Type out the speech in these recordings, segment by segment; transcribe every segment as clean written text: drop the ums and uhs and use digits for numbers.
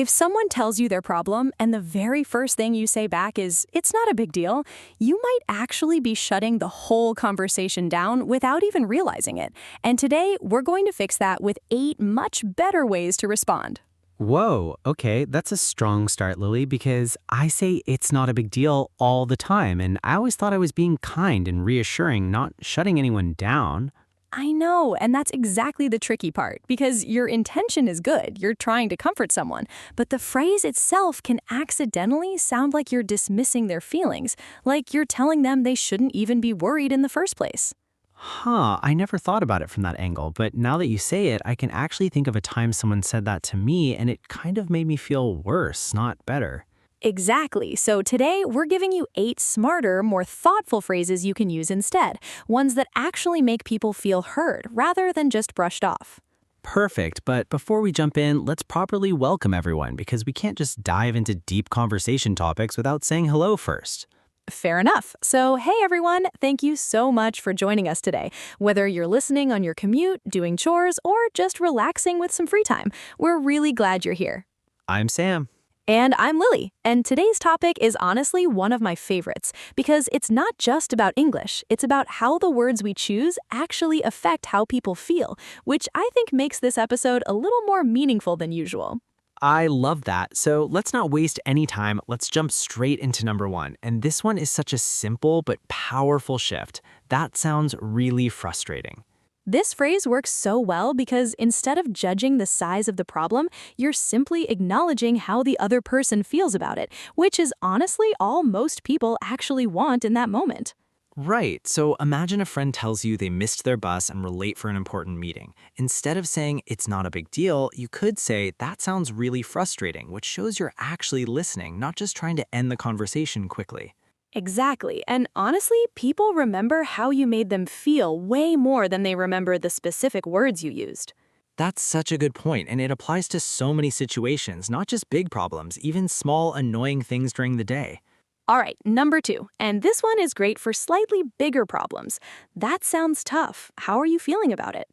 If someone tells you their problem and the very first thing you say back is, "It's not a big deal," you might actually be shutting the whole conversation down without even realizing it. And today, we're going to fix that with 8 much better ways to respond. Whoa, okay, that's a strong start, Lily, because I say it's not a big deal all the time, and I always thought I was being kind and reassuring, not shutting anyone down. I know, and that's exactly the tricky part, because your intention is good, you're trying to comfort someone, but the phrase itself can accidentally sound like you're dismissing their feelings, like you're telling them they shouldn't even be worried in the first place. Huh, I never thought about it from that angle, but now that you say it, I can actually think of a time someone said that to me, and it kind of made me feel worse, not better. Exactly. So today, we're giving you 8 smarter, more thoughtful phrases you can use instead, ones that actually make people feel heard rather than just brushed off. Perfect, but before we jump in, let's properly welcome everyone because we can't just dive into deep conversation topics without saying hello first. Fair enough. So, hey everyone, thank you so much for joining us today. Whether you're listening on your commute, doing chores, or just relaxing with some free time, we're really glad you're here. I'm Sam. And I'm Lily, and today's topic is honestly one of my favorites because it's not just about English, it's about how the words we choose actually affect how people feel, which I think makes this episode a little more meaningful than usual. I love that. So let's not waste any time. Let's jump straight into number 1. And this one is such a simple but powerful shift. That sounds really frustrating. This phrase works so well because instead of judging the size of the problem, you're simply acknowledging how the other person feels about it, which is honestly all most people actually want in that moment. Right. So imagine a friend tells you they missed their bus and were late for an important meeting. Instead of saying it's not a big deal, you could say that sounds really frustrating, which shows you're actually listening, not just trying to end the conversation quickly. Exactly. And honestly, people remember how you made them feel way more than they remember the specific words you used. That's such a good point, and it applies to so many situations, not just big problems, even small, annoying things during the day. All right, number 2. And this one is great for slightly bigger problems. That sounds tough. How are you feeling about it?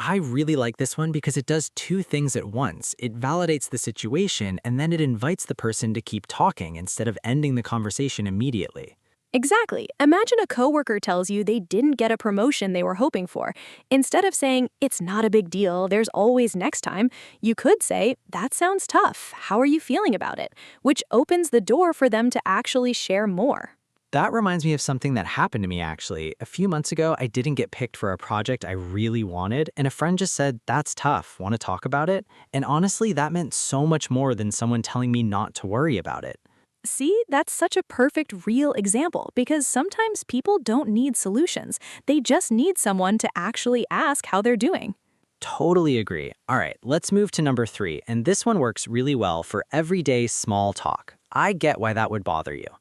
I really like this one because it does 2 things at once. It validates the situation, and then it invites the person to keep talking instead of ending the conversation immediately. Exactly. Imagine a coworker tells you they didn't get a promotion they were hoping for. Instead of saying, "It's not a big deal, there's always next time," you could say, "That sounds tough. How are you feeling about it?" Which opens the door for them to actually share more. That reminds me of something that happened to me actually. A few months ago, I didn't get picked for a project I really wanted, and a friend just said, "That's tough. Want to talk about it?" And honestly, that meant so much more than someone telling me not to worry about it. See, that's such a perfect real example because sometimes people don't need solutions. They just need someone to actually ask how they're doing. Totally agree. All right, let's move to number 3, and this one works really well for everyday small talk. I get why that would bother you.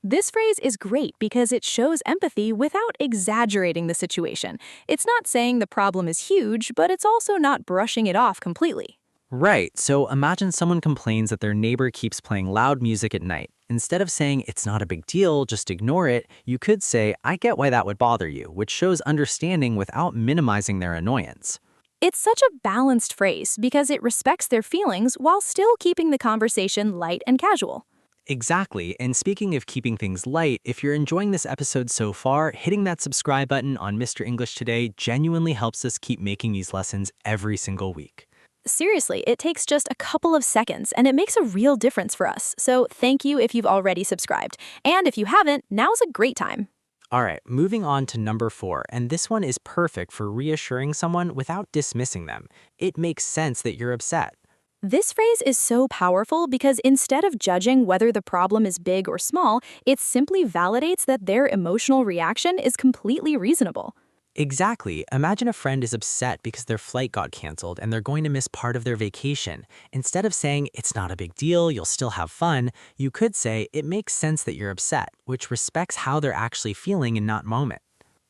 This phrase is great because it shows empathy without exaggerating the situation. It's not saying the problem is huge, but it's also not brushing it off completely. Right, so imagine someone complains that their neighbor keeps playing loud music at night. Instead of saying it's not a big deal, just ignore it, you could say, "I get why that would bother you," which shows understanding without minimizing their annoyance. It's such a balanced phrase because it respects their feelings while still keeping the conversation light and casual. Exactly, and speaking of keeping things light, if you're enjoying this episode so far, hitting that subscribe button on Mr. English Today genuinely helps us keep making these lessons every single week. Seriously, it takes just a couple of seconds and it makes a real difference for us. So thank you if you've already subscribed. And if you haven't, now's a great time. All right, moving on to number 4, and this one is perfect for reassuring someone without dismissing them. It makes sense that you're upset. This phrase is so powerful because instead of judging whether the problem is big or small, it simply validates that their emotional reaction is completely reasonable. Exactly. Imagine a friend is upset because their flight got canceled and they're going to miss part of their vacation. Instead of saying, "It's not a big deal, you'll still have fun," you could say, "It makes sense that you're upset," which respects how they're actually feeling in that moment.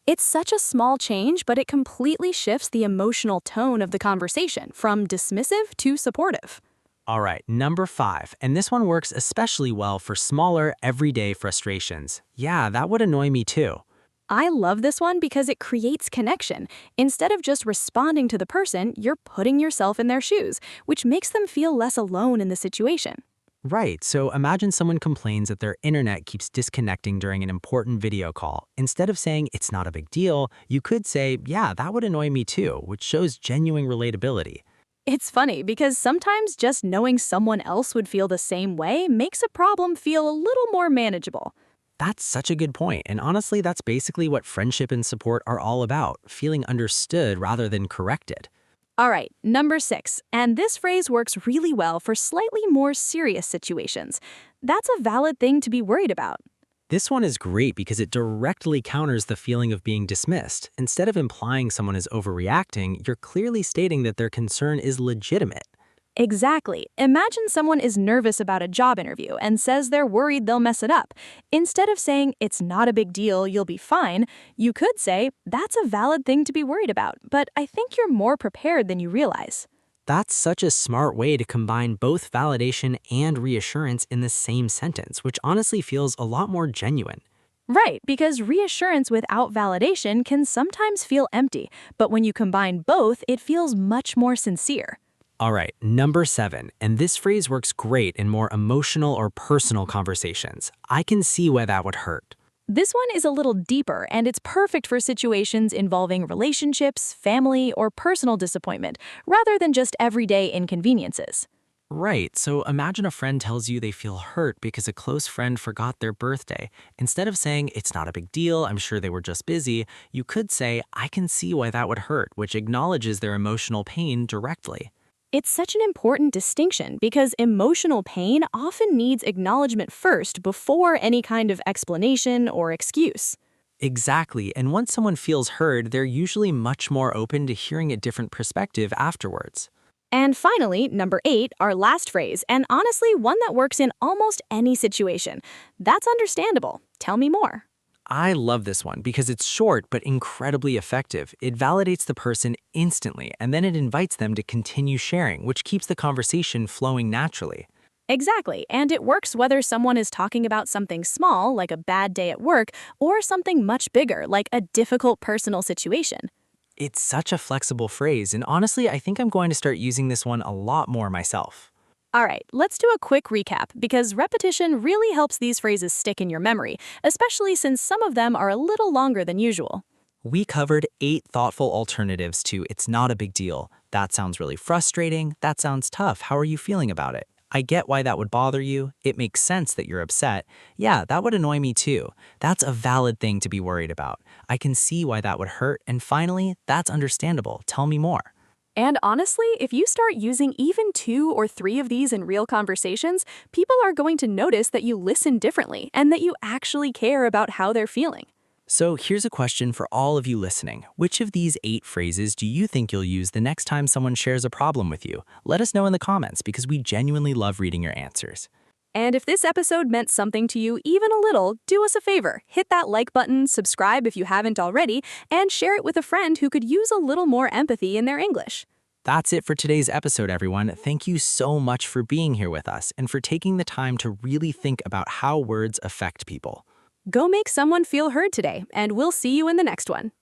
It's such a small change, but it completely shifts the emotional tone of the conversation from dismissive to supportive. All right, number 5, and this one works especially well for smaller, everyday frustrations. Yeah, that would annoy me too. I love this one because it creates connection. Instead of just responding to the person, you're putting yourself in their shoes, which makes them feel less alone in the situation. Right, so imagine someone complains that their internet keeps disconnecting during an important video call. Instead of saying, it's not a big deal, you could say, yeah, that would annoy me too, which shows genuine relatability. It's funny because sometimes just knowing someone else would feel the same way makes a problem feel a little more manageable. That's such a good point, and honestly, that's basically what friendship and support are all about, feeling understood rather than corrected. All right, number 6, and this phrase works really well for slightly more serious situations. That's a valid thing to be worried about. This one is great because it directly counters the feeling of being dismissed. Instead of implying someone is overreacting, you're clearly stating that their concern is legitimate. Exactly. Imagine someone is nervous about a job interview and says they're worried they'll mess it up. Instead of saying, it's not a big deal, you'll be fine, you could say, that's a valid thing to be worried about, but I think you're more prepared than you realize. That's such a smart way to combine both validation and reassurance in the same sentence, which honestly feels a lot more genuine. Right, because reassurance without validation can sometimes feel empty, but when you combine both, it feels much more sincere. All right, number 7, and this phrase works great in more emotional or personal conversations. I can see why that would hurt. This one is a little deeper, and it's perfect for situations involving relationships, family, or personal disappointment, rather than just everyday inconveniences. Right, so imagine a friend tells you they feel hurt because a close friend forgot their birthday. Instead of saying, it's not a big deal, I'm sure they were just busy, you could say, I can see why that would hurt, which acknowledges their emotional pain directly. It's such an important distinction because emotional pain often needs acknowledgement first before any kind of explanation or excuse. Exactly, and once someone feels heard, they're usually much more open to hearing a different perspective afterwards. And finally, number 8, our last phrase, and honestly, one that works in almost any situation. That's understandable. Tell me more. I love this one because it's short but incredibly effective. It validates the person instantly, and then it invites them to continue sharing, which keeps the conversation flowing naturally. Exactly, and it works whether someone is talking about something small, like a bad day at work, or something much bigger, like a difficult personal situation. It's such a flexible phrase, and honestly, I think I'm going to start using this one a lot more myself. All right, let's do a quick recap because repetition really helps these phrases stick in your memory, especially since some of them are a little longer than usual. We covered 8 thoughtful alternatives to it's not a big deal. That sounds really frustrating. That sounds tough. How are you feeling about it? I get why that would bother you. It makes sense that you're upset. Yeah, that would annoy me too. That's a valid thing to be worried about. I can see why that would hurt. And finally, that's understandable. Tell me more. And honestly, if you start using even 2 or 3 of these in real conversations, people are going to notice that you listen differently and that you actually care about how they're feeling. So here's a question for all of you listening. Which of these 8 phrases do you think you'll use the next time someone shares a problem with you? Let us know in the comments because we genuinely love reading your answers. And if this episode meant something to you even a little, do us a favor. Hit that like button, subscribe if you haven't already, and share it with a friend who could use a little more empathy in their English. That's it for today's episode, everyone. Thank you so much for being here with us and for taking the time to really think about how words affect people. Go make someone feel heard today, and we'll see you in the next one.